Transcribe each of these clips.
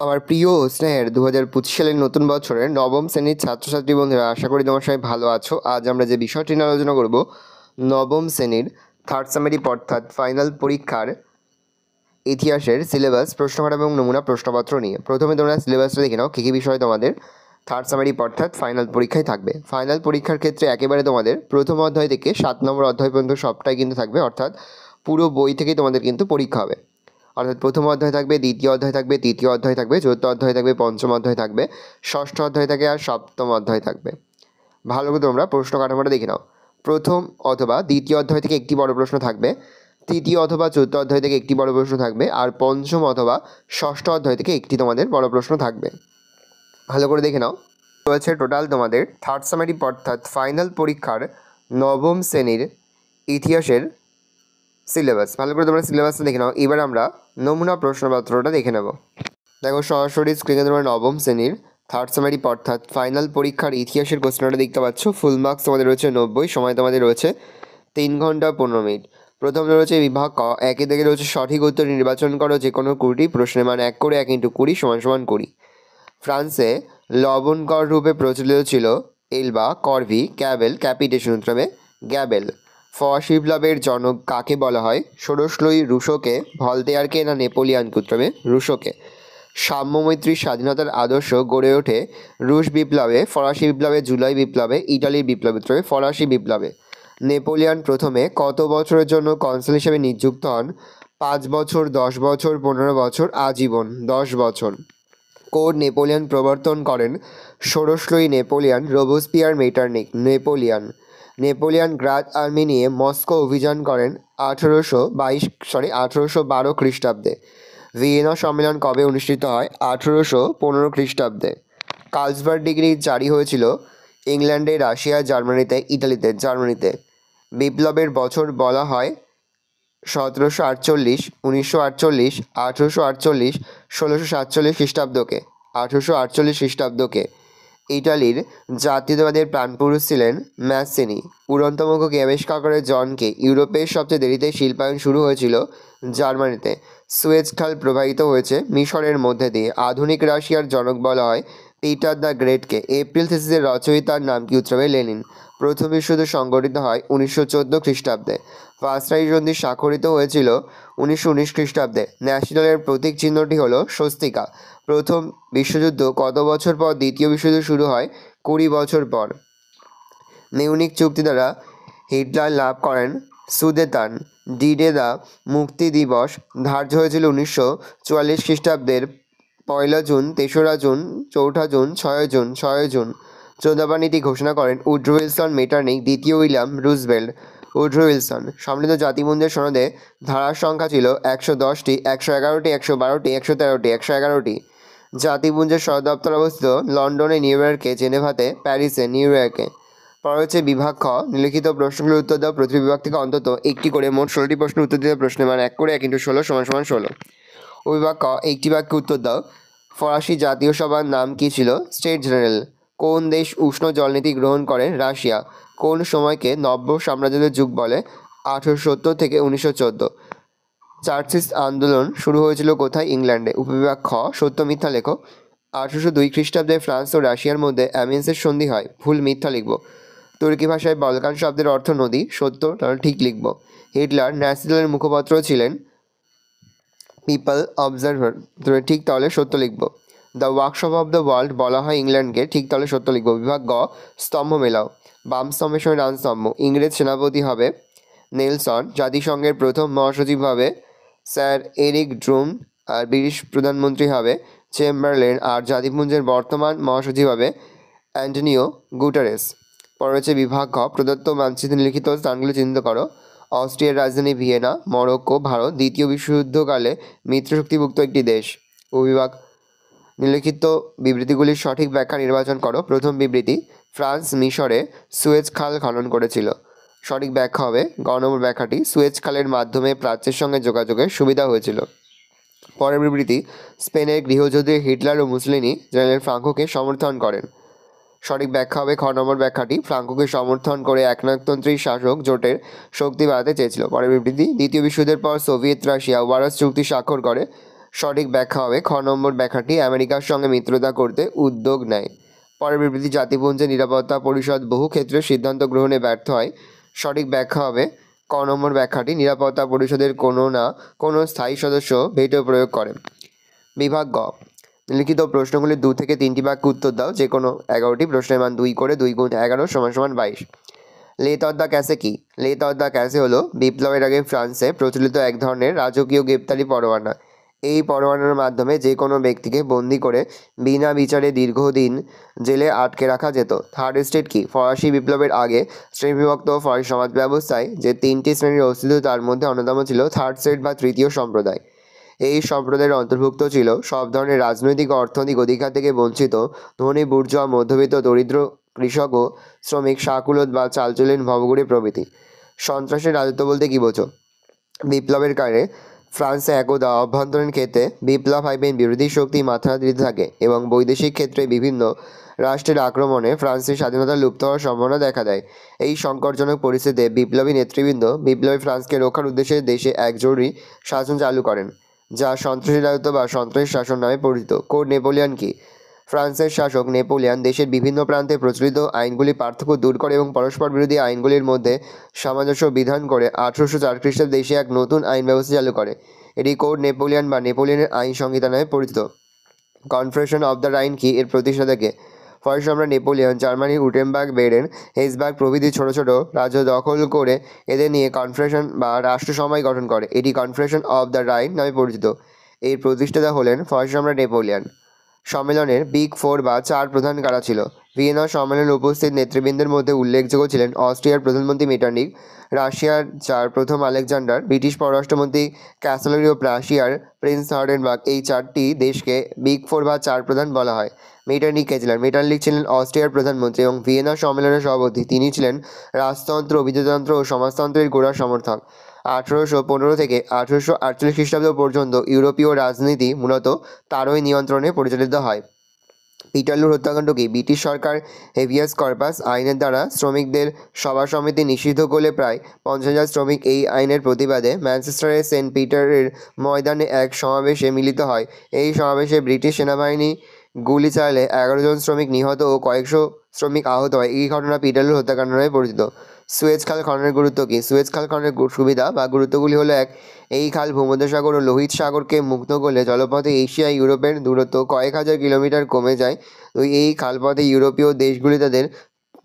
আমার প্রিয় স্নেহের 2025 সালের নতুন বছরের নবম শ্রেণীর ছাত্রছাত্রী বন্ধুরা, আশা করি তোমার সবাই ভালো আছো। আজ আমরা যে বিষয়টি নিয়ে আলোচনা করব, নবম শ্রেণীর থার্ড সামারি অর্থাৎ ফাইনাল পরীক্ষার ইতিহাসের সিলেবাস, প্রশ্নকার এবং নমুনা প্রশ্নপত্র নিয়ে। প্রথমে তোমরা সিলেবাসটা দেখে নাও, কী কী বিষয় তোমাদের থার্ড সামারি অর্থাৎ ফাইনাল পরীক্ষায় থাকবে। ফাইনাল পরীক্ষার ক্ষেত্রে একেবারে তোমাদের প্রথম অধ্যায় থেকে 7 নম্বর অধ্যায় পর্যন্ত সবটাই কিন্তু থাকবে, অর্থাৎ পুরো বই থেকেই তোমাদের কিন্তু পরীক্ষা হবে। অর্থাৎ প্রথম অধ্যায় থাকবে, দ্বিতীয় অধ্যায় থাকবে, তৃতীয় অধ্যায় থাকবে, চতুর্থ অধ্যায় থাকবে, পঞ্চম অধ্যায় থাকবে, ষষ্ঠ অধ্যায় থাকে আর সপ্তম অধ্যায় থাকবে। ভালো করে তোমরা প্রশ্ন কাঠামোটা দেখে নাও। প্রথম অথবা দ্বিতীয় অধ্যায় থেকে একটি বড় প্রশ্ন থাকবে, তৃতীয় অথবা চতুর্থ অধ্যায় থেকে একটি বড় প্রশ্ন থাকবে, আর পঞ্চম অথবা ষষ্ঠ অধ্যায় থেকে একটি তোমাদের বড় প্রশ্ন থাকবে। ভালো করে দেখে নাও। রয়েছে টোটাল তোমাদের থার্ড সামারি অর্থাৎ ফাইনাল পরীক্ষার নবম শ্রেণীর ইতিহাসের সিলেবাস। ভালো করে তোমরা সিলেবাসটা দেখে নাও। এবার আমরা নমুনা প্রশ্নপত্রটা দেখে নেব। দেখো, সরাসরি স্ক্রিনে তোমরা নবম শ্রেণীর থার্ড সামারি অর্থাৎ ফাইনাল পরীক্ষার ইতিহাসের কোশ্চেনটা দেখতে পাচ্ছ। ফুল মার্কস তোমাদের রয়েছে 90, সময় তোমাদের রয়েছে 3 ঘন্টা 15 মিনিট। প্রথম রয়েছে বিভাগ ক, একে থেকে রয়েছে সঠিক উত্তর নির্বাচন করো যে কোনো 20টি প্রশ্নের মান 1 করে 1 × 20 = 20। ফ্রান্সে লবণকর রূপে প্রচলিত ছিল এলবা, করভি, ক্যাবেল, ক্যাপিটেশন উত্তরে গ্যাবেল। ফরাসি বিপ্লবের জনক কাকে বলা হয়? ষোড়শ রুশোকে, ভলতেয়ারকে না নেপোলিয়ানকে উত্তরে রুশোকে। সাম্যমৈত্রীর স্বাধীনতার আদর্শ গড়ে ওঠে রুশ বিপ্লবে, ফরাসি বিপ্লবে, জুলাই বিপ্লবে, ইটালির বিপ্লবে উত্তরে ফরাসি বিপ্লবে। নেপোলিয়ান প্রথমে কত বছরের জন্য কনসাল হিসেবে নিযুক্ত হন? 5 বছর, 10 বছর, 15 বছর, আজীবন 10 বছর। কোড নেপোলিয়ান প্রবর্তন করেন? ষোড়শই নেপোলিয়ান, রোবোস্পিয়ার, মেটারনিখ। নেপোলিয়ান গ্রাড আর্মি নিয়ে মস্কো অভিযান করেন 1812 খ্রিস্টাব্দে। ভিয়েনা সম্মেলন কবে অনুষ্ঠিত হয়? 1815 খ্রিস্টাব্দে। কার্লসবার্গ ডিগ্রি জারি হয়েছিল ইংল্যান্ডে, রাশিয়া, জার্মানিতে, ইটালিতে। বিপ্লবের বছর বলা হয় 1748, 1948, 1848, 1647 খ্রিস্টাব্দকে। 1848 খ্রিস্টাব্দকে। ইটালির জাতীয়তাবাদের প্রাণপুরুষ ছিলেন ম্যাসিনি। উড়ন্ত মুখকে আবিষ্কার করে জনকে। ইউরোপের সবচেয়ে দেরিতে শিল্পায়ন শুরু হয়েছিল জার্মানিতে। সুয়েজ খাল প্রবাহিত হয়েছে মিশরের মধ্যে দিয়ে। আধুনিক রাশিয়ার জনক বলা হয় পিটার দ্য গ্রেটকে। এপ্রিল থিসিসের রচয়িতার নাম কি উত্তরে লেনিন। প্রথম বিশ্বযুদ্ধ সংঘটিত হয় 1914 খ্রিস্টাব্দে। ভার্সাই সন্ধি স্বাক্ষরিত হয়েছিল 1919 খ্রিস্টাব্দে। ন্যাশনালের প্রতীক চিহ্নটি হলো স্বস্তিকা। প্রথম বিশ্বযুদ্ধ কত বছর পর দ্বিতীয় বিশ্বযুদ্ধ শুরু হয়? 20 বছর পর। মিউনিক চুক্তি দ্বারা হিটলার লাভ করেন সুদেতান। ডি-ডে দ্য মুক্তি দিবস ধার্য হয়েছিল 1944 খ্রিস্টাব্দের 1 জুন, 3রা জুন, 4ঠা জুন, 6 জুন। চৌদাবার নীতি ঘোষণা করেন উড্রো উইলসন, মেটারনিখ, দ্বিতীয় উইলিয়াম রুজভেল্ট। Woodrow Wilson. সম্মিলিত জাতিপুঞ্জের সনদে ধারার সংখ্যা ছিল 110টি, 111টি, 112টি, 113টি, 111টি। জাতিপুঞ্জের সদর দপ্তর অবস্থিত লন্ডনে, নিউ ইয়র্কে, জেনেভাতে, প্যারিসে, নিউ ইয়র্কে। পরে হচ্ছে বিভাগ খ, নিম্নলিখিত প্রশ্নগুলোর উত্তর দাও। প্রতি বিভাগ থেকে অন্তত একটি করে, মোট 16টি প্রশ্ন উত্তর দিতে প্রশ্নের মান 1 করে 1 × 16 = 16। বিভাগ ক, একটি বাক্যে উত্তর দাও। ফরাসি জাতীয় সভার নাম কি ছিল? State general. কোন দেশ উষ্ণ জলনীতি গ্রহণ করে? রাশিয়া। কোন সময়কে নব্য সাম্রাজ্যের যুগ বলে? 1870 থেকে 1914। চার্চিস আন্দোলন শুরু হয়েছিল কোথায়? ইংল্যান্ডে। উপবিভাগ খ, সত্য মিথ্যা লেখো। 1802 খ্রিস্টাব্দে ফ্রান্স ও রাশিয়ার মধ্যে অ্যামিন্সের সন্ধি হয়। ভুল, মিথ্যা লিখব। তুর্কি ভাষায় বলকান শব্দের অর্থ নদী। সত্য, তাহলে ঠিক লিখব। হিটলার ন্যাসি দলের মুখপাত্র ছিলেন পিপল অবজারভার, ঠিক, তাহলে সত্য লিখব। The workshop of the world বলা হয় ইংল্যান্ডকে, ঠিক, তাহলে সত্য লিখব। বিভাগ গ, স্তম্ভ মেলাও। বাম স্তম্ভের সঙ্গে ডান স্তম্ভ। ইংরেজ সেনাপতি হবে নেলসন। জাতিসংঘের প্রথম মহাসচিব হবে স্যার এরিক ড্রুম, আর ব্রিটিশ প্রধানমন্ত্রী হবে চেম্বারলেন, আর জাতিপুঞ্জের বর্তমান মহাসচিব হবে অ্যান্টনিও গুটারেস। পরে হচ্ছে বিভাগ ঘ, প্রদত্ত মানচিত্রে লিখিত স্থানগুলি চিহ্নিত করো। অস্ট্রিয়ার রাজধানী ভিয়েনা। মরক্কো। ভারত দ্বিতীয় বিশ্বযুদ্ধকালে মিত্রশক্তিভুক্ত একটি দেশ। উপবিভাগ, নিম্নলিখিত বিবৃতিগুলির সঠিক ব্যাখ্যা নির্বাচন করো। প্রথম বিবৃতি, ফ্রান্স মিশরে সুয়েজ খাল খনন করেছিল। সঠিক ব্যাখ্যা হবে গ নম্বর ব্যাখ্যাটি, সুয়েজ খালের মাধ্যমে প্রাচ্যের সঙ্গে যোগাযোগের সুবিধা হয়েছিল। পরের বিবৃতি, স্পেনের গৃহযুদ্ধে হিটলার ও মুসলিনি জেনারেল ফ্রাঙ্কোকে সমর্থন করেন। সঠিক ব্যাখ্যা হবে খ নম্বর ব্যাখ্যাটি, ফ্রাঙ্কোকে সমর্থন করে একনায়কতন্ত্রী শাসক জোটের শক্তি বাড়াতে চেয়েছিল। পরের বিবৃতি, দ্বিতীয় বিশ্বযুদ্ধের পর সোভিয়েত রাশিয়া ওয়ারস চুক্তি স্বাক্ষর করে। সঠিক ব্যাখ্যা হবে খ নম্বর ব্যাখ্যাটি আমেরিকার সঙ্গে মিত্রতা করতে উদ্যোগ নেয়। পরের বিবৃতি জাতিপুঞ্জের নিরাপত্তা পরিষদ বহু ক্ষেত্রে সিদ্ধান্ত গ্রহণে ব্যর্থ হয়। সঠিক ব্যাখ্যা হবে ক নম্বর ব্যাখ্যাটি নিরাপত্তা পরিষদের কোনো না কোনো স্থায়ী সদস্য ভেটো প্রয়োগ করেন। বিভাগ গ, লিখিত প্রশ্নগুলি 2 থেকে 3টি বাক্যে উত্তর দাও। যে কোনো 11টি প্রশ্নের মান 2 করে 2 গুণ 11 সমান সমান 22। লেত অর দ্য ক্যাসে কি? লেত অর দ্য ক্যাসে হলো বিপ্লবের আগে ফ্রান্সে প্রচলিত এক ধরনের রাজকীয় গ্রেপ্তারি পরোয়ানা। এই পরোয়ানার মাধ্যমে যে কোনো ব্যক্তিকে বন্দি করে বিনা বিচারে দীর্ঘদিন জেলে আটকে রাখা যেত। থার্ড স্টেট কি? ফরাসি বিপ্লবের আগে শ্রেণীবিভক্ত ফরাসি সমাজ ব্যবস্থায় যে 3টি শ্রেণীর অস্তিত্ব তার মধ্যে অন্যতম ছিল থার্ড স্টেট বা তৃতীয় সম্প্রদায়। এই সম্প্রদায়ের অন্তর্ভুক্ত ছিল সব ধরনের রাজনৈতিক ও অর্থনৈতিক অধিকার থেকে বঞ্চিত ধনী বুর্জোয়া, মধ্যবিত্ত, দরিদ্র, কৃষক ও শ্রমিক, শাকুলদ বা চালচুলিন ভবঘুরে প্রভৃতি। সন্ত্রাসের রাজত্ব বলতে কী বোঝো? বিপ্লবের কারণে ফ্রান্সে একদা অভ্যন্তরীণ ক্ষেত্রে বিপ্লব আইন বিরোধী শক্তি মাথা দিতে থাকে এবং বৈদেশিক ক্ষেত্রে বিভিন্ন রাষ্ট্রের আক্রমণে ফ্রান্সের স্বাধীনতা লুপ্ত হওয়ার সম্ভাবনা দেখা দেয়। এই সংকটজনক পরিস্থিতিতে বিপ্লবী নেতৃবৃন্দ বিপ্লবী ফ্রান্সকে রক্ষার উদ্দেশ্যে দেশে এক জরুরি শাসন চালু করেন, যা সন্ত্রাসী রাজত্ব বা সন্ত্রাসী শাসন নামে পরিচিত। কোড নেপোলিয়ন কি? ফ্রান্সের শাসক নেপোলিয়ন দেশের বিভিন্ন প্রান্তে প্রচলিত আইনগুলির পার্থক্য দূর করে এবং পরস্পর বিরোধী আইনগুলির মধ্যে সামঞ্জস্য বিধান করে 1804 খ্রিস্টাব্দে দেশে এক নতুন আইন ব্যবস্থা চালু করে। এটি কোড নেপোলিয়ন বা নেপোলিয়নের আইন সংহিতা নামে পরিচিত। কনফেডারেশন অফ দ্য রাইন কি? এর প্রতিষ্ঠাতা কে? ফরাসি সম্রাট নেপোলিয়ন জার্মানির উটেনবার্গ, বেরেন, হেসবার্গ প্রভৃতি ছোট ছোট রাজ্য দখল করে এদের নিয়ে কনফেডারেশন বা রাষ্ট্রসমাজ গঠন করে। এটি কনফেডারেশন অফ দ্য রাইন নামে পরিচিত। এর প্রতিষ্ঠাতা হলেন ফরাসি সম্রাট নেপোলিয়ন। সম্মেলনের বিগ ফোর বা 4 প্রধান কারা ছিল? ভিয়েনা সম্মেলনে উপস্থিত নেতৃবৃন্দের মধ্যে উল্লেখযোগ্য ছিলেন অস্ট্রিয়ার প্রধানমন্ত্রী মেটারনিখ, রাশিয়ার চার প্রথম আলেকজান্ডার, ব্রিটিশ পররাষ্ট্রমন্ত্রী ক্যাসেলরি ও রাশিয়ার প্রিন্স হার্ডেনবার্গ। এই 4টি দেশকে বিগ ফোর বা 4 প্রধান বলা হয়। মেটারনিখ কে ছিলেন? মেটারনিখ ছিলেন অস্ট্রিয়ার প্রধানমন্ত্রী এবং ভিয়েনা সম্মেলনের সভাপতি। তিনি ছিলেন রাজতন্ত্র, অভিজাততন্ত্র ও সমাজতন্ত্রের গোড়া সমর্থক। 1815 থেকে 1848 খ্রিস্টাব্দ পর্যন্ত ইউরোপীয় রাজনীতি মূলত তারই নিয়ন্ত্রণে পরিচালিত হয়। পিটারলুর হত্যাকাণ্ড কি? ব্রিটিশ সরকার হেভিয়াস কর্পাস আইনের দ্বারা শ্রমিকদের সভা সমিতি নিষিদ্ধ করলে প্রায় 50,000 শ্রমিক এই আইনের প্রতিবাদে ম্যানচেস্টারের সেন্ট পিটারের ময়দানে এক সমাবেশে মিলিত হয়। এই সমাবেশে ব্রিটিশ সেনাবাহিনী গুলি চালালে 11 জন শ্রমিক নিহত ও কয়েকশো শ্রমিক আহত হয়। এই ঘটনা পিটারলুর হত্যাকাণ্ড নামে পরিচিত। সুয়েজ খাল খননের গুরুত্ব কি? সুয়েজ খাল খননের সুবিধা বা গুরুত্বগুলি হলো: 1. এই খাল ভূমধ্যসাগর ও লোহিত সাগরকে মুক্ত করলে জলপথে এশিয়া ইউরোপের দূরত্ব কয়েক হাজার কিলোমিটার কমে যায়। 2. এই খালপথে ইউরোপীয় দেশগুলি তাদের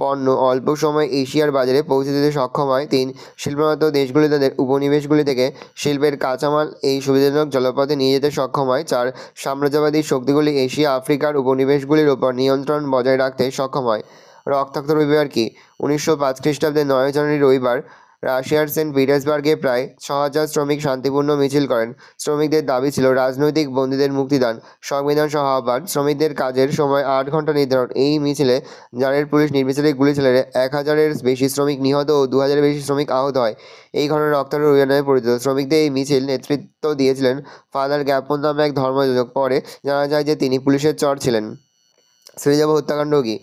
পণ্য অল্প সময়ে এশিয়ার বাজারে পৌঁছে দিতে সক্ষম হয়। 3. শিল্পোন্নত দেশগুলি তাদের উপনিবেশগুলি থেকে শিল্পের কাঁচামাল এই সুবিধাজনক জলপথে নিয়ে যেতে সক্ষম হয়। 4. সাম্রাজ্যবাদী শক্তিগুলি এশিয়া আফ্রিকার উপনিবেশগুলির ওপর নিয়ন্ত্রণ বজায় রাখতে সক্ষম হয়। রক্তাক্ত রবিবার কি? 1905 খ্রিস্টাব্দে 9 জানুয়ারি রবিবার রাশিয়ার সেন্ট পিটার্সবার্গে প্রায় 6,000 শ্রমিক শান্তিপূর্ণ মিছিল করেন। শ্রমিকদের দাবি ছিল রাজনৈতিক বন্দীদের মুক্তিদান, সংবিধান সহ আহ্বান, শ্রমিকদের কাজের সময় 8 ঘন্টা নির্ধারণ। এই মিছিলে জারের পুলিশ নির্বিচারে গুলি চালালে 1,000-এর বেশি শ্রমিক নিহত ও 2,000-এর বেশি শ্রমিক আহত হয়। এই ঘটনা রক্তাক্ত রবিবার নামে পরিচিত। শ্রমিকদের এই মিছিল নেতৃত্ব দিয়েছিলেন ফাদার গ্যাপন নামে এক ধর্মযাজক। পরে জানা যায় যে তিনি পুলিশের চর ছিলেন। সেরেজাভো হত্যাকাণ্ড কি?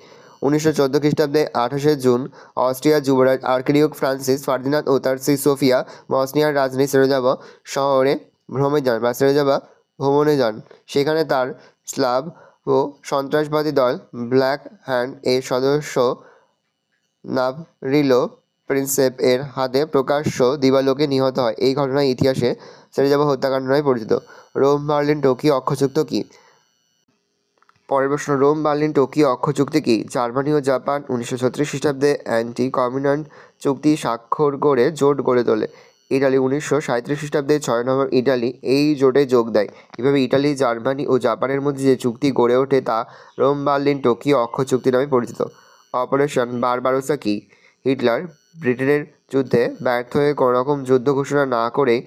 1914 খ্রিস্টাব্দে 28শে জুন অস্ট্রিয়ার যুবরাজ আর্কিডিউক ফ্রান্সিস ফার্দিনান্দ ও তার স্ত্রী সোফিয়া বসনিয়ার রাজধানী সেরেজাভো শহরে ভ্রমণে যান। সেখানে তার স্লাভ ও সন্ত্রাসবাদী দল ব্ল্যাক হ্যান্ড এর সদস্য নাভরিলো প্রিন্সেপ এর হাতে প্রকাশ্য দিবালোকে নিহত হয়। এই ঘটনায় ইতিহাসে সেরেজাভো হত্যাকাণ্ড নামে পরিচিত। রোম, বার্লিন, টোকিও অক্ষযুক্ত কি? পরের প্রশ্ন, রোম, বার্লিন, টোকিও অক্ষ চুক্তি কি? জার্মানি ও জাপান 1936 খ্রিস্টাব্দে অ্যান্টি কমিউন্যান্ট চুক্তি স্বাক্ষর করে জোট গড়ে তোলে। ইটালি 1937 খ্রিস্টাব্দে 6 নভেম্বর ইটালি এই জোটে যোগ দেয়। এভাবে ইটালি, জার্মানি ও জাপানের মধ্যে যে চুক্তি গড়ে ওঠে তা রোম, বার্লিন, টোকিও অক্ষ চুক্তি নামে পরিচিত। অপারেশন বারবারোসা কি? হিটলার ব্রিটেনের যুদ্ধে ব্যর্থ হয়ে কোনোরকম যুদ্ধ ঘোষণা না করেই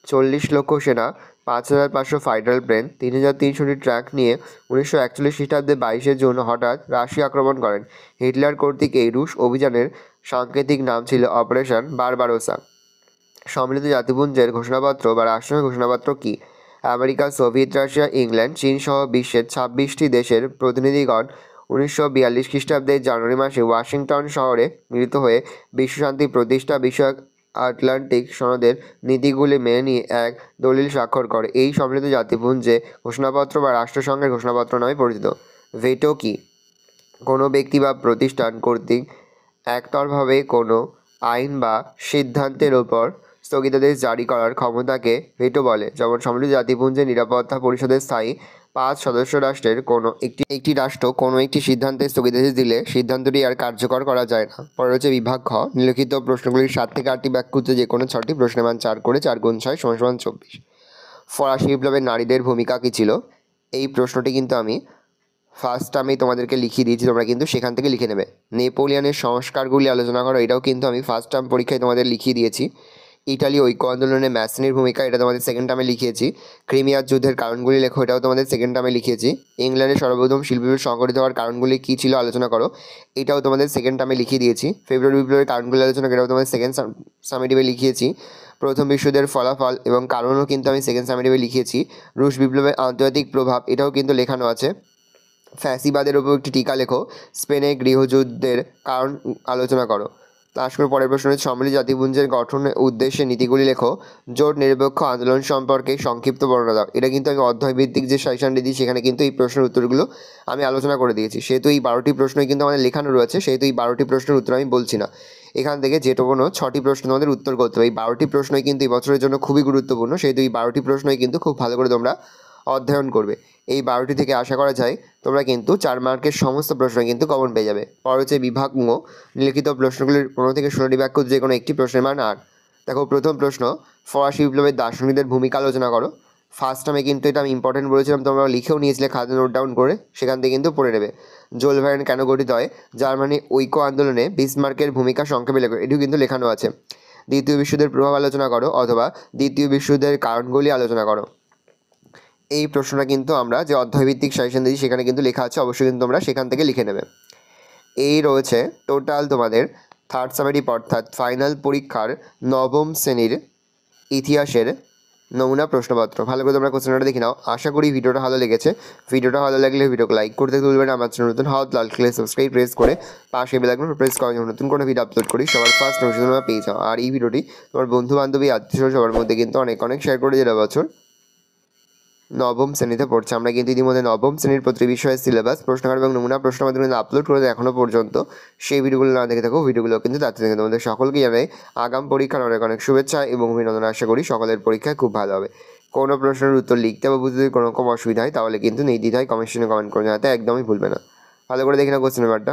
40 লক্ষ সেনা, 5,500 ফাইটার প্লেন, 3,300টি ট্রাক নিয়ে 1941 খ্রিস্টাব্দে 22শে জুন হঠাৎ রাশিয়া আক্রমণ করেন। হিটলার কর্তৃক এই রুশ অভিযানের সাংকেতিক নাম ছিল অপারেশন বারবারোসা। সম্মিলিত জাতিপুঞ্জের ঘোষণাপত্র বা রাষ্ট্রীয় ঘোষণাপত্র কি? আমেরিকা, সোভিয়েত রাশিয়া, ইংল্যান্ড, চীন সহ বিশ্বের 26টি দেশের প্রতিনিধিগণ 1942 খ্রিস্টাব্দের জানুয়ারি মাসে ওয়াশিংটন শহরে মিলিত হয়ে বিশ্বশান্তি প্রতিষ্ঠা বিষয়ক আটলান্টিক সনদের নীতিগুলি মেনে নিয়ে এক দলিল স্বাক্ষর করে। এই সম্মিলিত জাতিপুঞ্জে ঘোষণাপত্র বা রাষ্ট্রসংঘের ঘোষণাপত্র নামে পরিচিত। ভেটো কি? কোনো ব্যক্তি বা প্রতিষ্ঠান কর্তৃক একতরফাভাবে কোনো আইন বা সিদ্ধান্তের ওপর স্থগিতাদেশ জারি করার ক্ষমতাকে ভেটো বলে। যেমন সম্মিলিত জাতিপুঞ্জের নিরাপত্তা পরিষদের স্থায়ী 5 সদস্য রাষ্ট্রের কোনো একটি রাষ্ট্র কোনো একটি সিদ্ধান্তে স্থগিতাদেশ দিলে সিদ্ধান্তটি আর কার্যকর করা যায় না। পরে হচ্ছে বিভাগ খ, নিম্নলিখিত প্রশ্নগুলির 7 থেকে 8টি ব্যাখ্যা যে কোনো 6টি প্রশ্নের মান 4 করে 4 গুণ 6 = 24। ফরাসি বিপ্লবে নারীদের ভূমিকা কী ছিল? এই প্রশ্নটি কিন্তু আমি ফার্স্ট আমি তোমাদেরকে লিখিয়ে দিয়েছি, তোমরা কিন্তু সেখান থেকে লিখে নেবে। নেপোলিয়নের সংস্কারগুলি আলোচনা করো, এটাও কিন্তু আমি ফার্স্ট টার্ম পরীক্ষায় তোমাদের লিখিয়ে দিয়েছি। ইটালি ঐক্য আন্দোলনে ম্যাসিনির ভূমিকা, এটা তোমাদের সেকেন্ড টার্মে লিখিয়েছি। ক্রিমিয়ার যুদ্ধের কারণগুলি লেখো, এটাও তোমাদের সেকেন্ড টার্মে লিখিয়েছি। ইংল্যান্ডের সর্বপ্রথম শিল্প বিপ্লব সংঘটিত হওয়ার কারণগুলি কী ছিল আলোচনা করো, এটাও তোমাদের সেকেন্ড টার্মে লিখিয়ে দিয়েছি। ফেব্রুয়ারি বিপ্লবের কারণগুলি আলোচনা করে, এটাও তোমাদের সেকেন্ড সামেটিভে লিখিয়েছি। প্রথম বিশ্বযুদ্ধের ফলাফল এবং কারণও কিন্তু আমি সেকেন্ড সামেটিভে লিখিয়েছি। রুশ বিপ্লবের আন্তর্জাতিক প্রভাব, এটাও কিন্তু লেখানো আছে। ফ্যাসিবাদের উপর একটি টিকা লেখো। স্পেনের গৃহযুদ্ধের কারণ আলোচনা করো। লাস্ট করে পরের প্রশ্ন হচ্ছে সম্মিলিত জাতিপুঞ্জের গঠনের উদ্দেশ্যে নীতিগুলি লেখো। জোট নিরপেক্ষ আন্দোলন সম্পর্কে সংক্ষিপ্ত বর্ণনা দাও। এটা কিন্তু আমি অধ্যায়ভিত্তিক যে সাজেশনটি দিই সেখানে কিন্তু এই প্রশ্নের উত্তরগুলো আমি আলোচনা করে দিয়েছি। সেহেতু এই 12টি প্রশ্নই কিন্তু আমাদের লেখানো রয়েছে, সেহেতু এই 12টি প্রশ্নের উত্তর আমি বলছি না। এখান থেকে যে কোনো 6টি প্রশ্ন তোমাদের উত্তর করতে হবে। এই 12টি প্রশ্নই কিন্তু এই বছরের জন্য খুবই গুরুত্বপূর্ণ, সেহেতু এই 12টি প্রশ্নই কিন্তু খুব ভালো করে তোমরা অধ্যয়ন করবে। এই 12টি থেকে আশা করা যায় তোমরা কিন্তু 4 মার্কের সমস্ত প্রশ্ন কিন্তু কমন পেয়ে যাবে। পর হচ্ছে বিভাগ ঙ, লিখিত প্রশ্নগুলির 15 থেকে 16টি বাক্য যে কোনো একটি প্রশ্নের মান 8। দেখো প্রথম প্রশ্ন, ফরাসি বিপ্লবের দার্শনিকদের ভূমিকা আলোচনা করো। ফার্স্ট টাইমে কিন্তু এটা আমি ইম্পর্টেন্ট বলেছিলাম, তোমরা লিখেও নিয়েছিলে, খাতা নোট ডাউন করে, সেখান থেকে কিন্তু পড়ে নেবে। জোলভারেন কেন গঠিত হয়? জার্মানি ঐক্য আন্দোলনে বিসমার্কের ভূমিকা সংক্ষেপে লেখো, এটিও কিন্তু লেখানো আছে। দ্বিতীয় বিশ্বযুদ্ধের প্রভাব আলোচনা করো অথবা দ্বিতীয় বিশ্বযুদ্ধের কারণগুলি আলোচনা করো। এই প্রশ্নটা কিন্তু আমরা যে অধ্যায়ভিত্তিক সাজেশন দিয়েছি সেখানে কিন্তু লেখা আছে, অবশ্যই কিন্তু তোমরা সেখান থেকে লিখে নেবে। এই রয়েছে টোটাল তোমাদের থার্ড সামেটিভ অর্থাৎ ফাইনাল পরীক্ষার নবম শ্রেণীর ইতিহাসের নমুনা প্রশ্নপত্র। ভালো করে তোমরা কোশ্চেনটা দেখে নাও। আশা করি ভিডিওটা ভালো লেগেছে। ভিডিওটা ভালো লাগলে ভিডিওকে লাইক করতে ভুলবে না। আমার চ্যানেল নতুন হাত লাল ক্লিক সাবস্ক্রাইব প্রেস করে পাশে বেল আইকন প্রেস করে নতুন কোনো ভিডিও আপলোড করি সবার ফার্স্ট নোটিফিকেশন তোমরা পেয়ে যাও। আর এই ভিডিওটি তোমার বন্ধু বান্ধবী আত্মীয় সবার মধ্যে কিন্তু অনেক শেয়ার করে যেটা বছর নবম শ্রেণীতে পড়ছে। আমরা কিন্তু ইতিমধ্যে নবম শ্রেণীর প্রতি বিষয়ের সিলেবাস, প্রশ্নকার এবং নমুনা প্রশ্নপত্র কিন্তু আপলোড করে এখনও পর্যন্ত। সেই ভিডিওগুলো না দেখে থাকো, ভিডিওগুলো কিন্তু তার থেকে তোমাদের সকলকে জানাই আগাম পরীক্ষার অনেক শুভেচ্ছা এবং অভিনন্দন। আশা করি সকলের পরীক্ষায় খুব ভালো হবে। কোনো প্রশ্নের উত্তর লিখতে বা বুঝতে যদি কোনো রকম অসুবিধা হয় তাহলে কিন্তু নির্দ্বিধায় কমেন্ট করে জানাতে একদমই ভুলবে না। ভালো করে দেখে নাও কোশ্চেন পেপারটা।